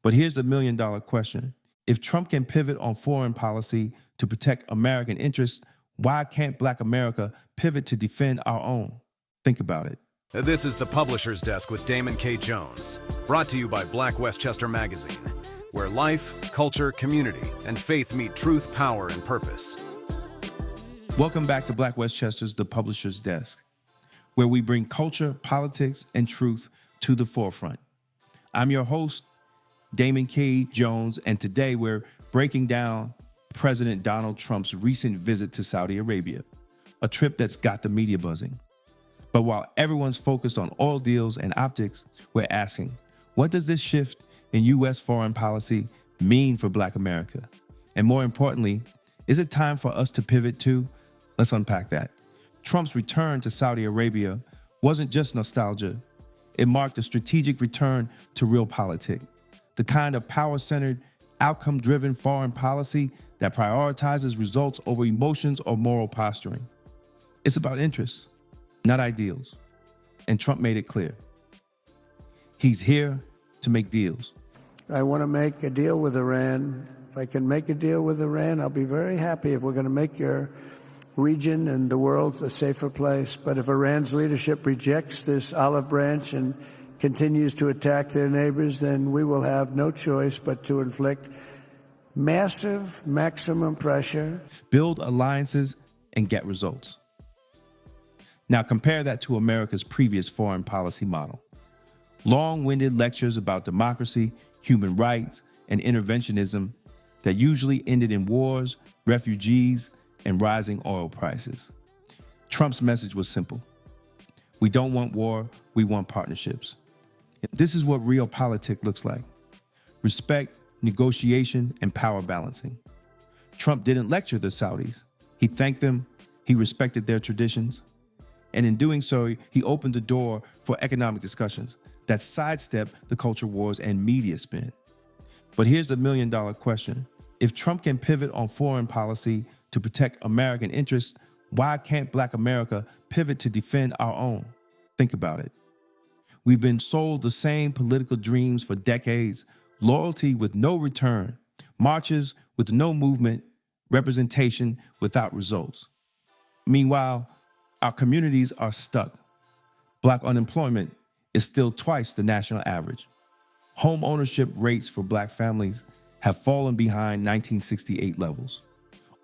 But here's the million-dollar question. If Trump can pivot on foreign policy to protect American interests, why can't Black America pivot to defend our own? Think about it. This is the Publisher's Desk with Damon K. Jones, brought to you by Black Westchester Magazine, where life, culture, community, and faith meet truth, power, and purpose. Welcome back to Black Westchester's The Publisher's Desk, where we bring culture, politics, and truth to the forefront. I'm your host, Damon K. Jones, and today we're breaking down President Donald Trump's recent visit to Saudi Arabia, a trip that's got the media buzzing. But while everyone's focused on oil deals and optics, we're asking, what does this shift in U.S. foreign policy mean for Black America? And more importantly, is it time for us to pivot too? Let's unpack that. Trump's return to Saudi Arabia wasn't just nostalgia. It marked a strategic return to realpolitik, the kind of power-centered, outcome-driven foreign policy that prioritizes results over emotions or moral posturing. It's about interests, not ideals. And Trump made it clear. He's here to make deals. I want to make a deal with Iran. If I can make a deal with Iran, I'll be very happy if we're going to make your region and the world a safer place. But if Iran's leadership rejects this olive branch and continues to attack their neighbors, then we will have no choice but to inflict massive, maximum pressure. Build alliances and get results. Now compare that to America's previous foreign policy model. Long-winded lectures about democracy, human rights, and interventionism that usually ended in wars, refugees, and rising oil prices. Trump's message was simple. We don't want war, we want partnerships. This is what realpolitik looks like. Respect, negotiation, and power balancing. Trump didn't lecture the Saudis. He thanked them, he respected their traditions, and in doing so, he opened the door for economic discussions that sidestep the culture wars and media spin. But here's the million-dollar question. If Trump can pivot on foreign policy to protect American interests, why can't Black America pivot to defend our own? Think about it. We've been sold the same political dreams for decades, loyalty with no return, marches with no movement, representation without results. Meanwhile, our communities are stuck. Black unemployment is still twice the national average. Home ownership rates for Black families have fallen behind 1968 levels.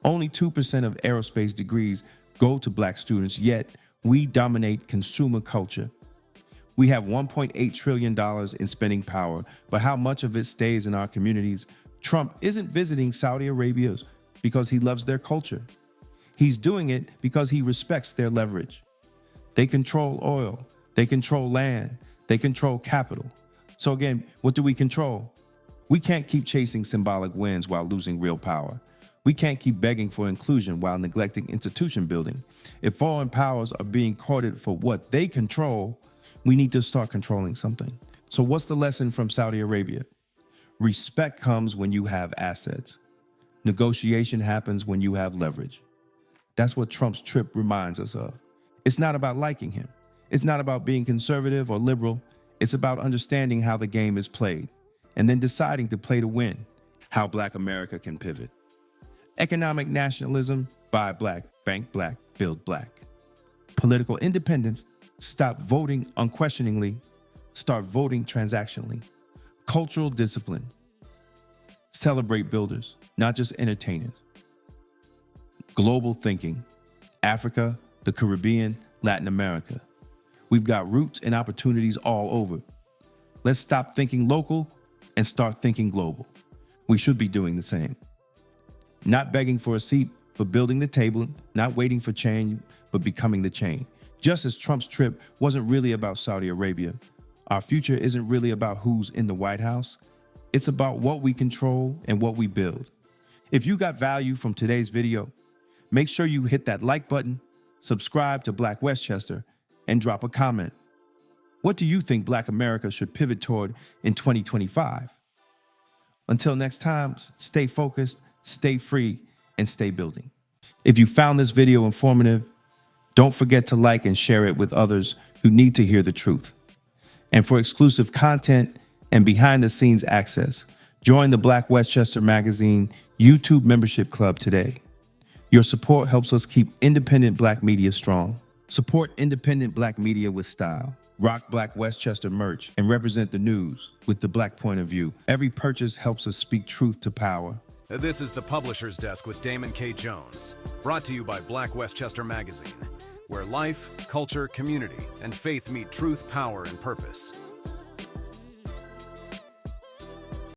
Only 2% of aerospace degrees go to Black students, yet we dominate consumer culture. We have $1.8 trillion in spending power, but how much of it stays in our communities? Trump isn't visiting Saudi Arabia because he loves their culture. He's doing it because he respects their leverage. They control oil, they control land, they control capital. So again, what do we control? We can't keep chasing symbolic wins while losing real power. We can't keep begging for inclusion while neglecting institution building. If foreign powers are being courted for what they control, we need to start controlling something. So what's the lesson from Saudi Arabia? Respect comes when you have assets. Negotiation happens when you have leverage. That's what Trump's trip reminds us of. It's not about liking him. It's not about being conservative or liberal. It's about understanding how the game is played and then deciding to play to win, how Black America can pivot. Economic nationalism, buy Black, bank Black, build Black. Political independence, stop voting unquestioningly, start voting transactionally. Cultural discipline, celebrate builders, not just entertainers. Global thinking, Africa, the Caribbean, Latin America. We've got roots and opportunities all over. Let's stop thinking local and start thinking global. We should be doing the same. Not begging for a seat, but building the table, not waiting for change, but becoming the change. Just as Trump's trip wasn't really about Saudi Arabia, our future isn't really about who's in the White House. It's about what we control and what we build. If you got value from today's video, make sure you hit that like button, subscribe to Black Westchester, and drop a comment. What do you think Black America should pivot toward in 2025? Until next time, stay focused, stay free, and stay building. If you found this video informative, don't forget to like and share it with others who need to hear the truth. And for exclusive content and behind-the-scenes access. Join the Black Westchester Magazine YouTube membership club today. Your support helps us keep independent Black media strong. Support independent Black media with style. Rock Black Westchester merch and represent the news with the Black point of view. Every purchase helps us speak truth to power. This is the Publisher's Desk with Damon K. Jones, brought to you by Black Westchester Magazine, where life, culture, community, and faith meet truth, power, and purpose.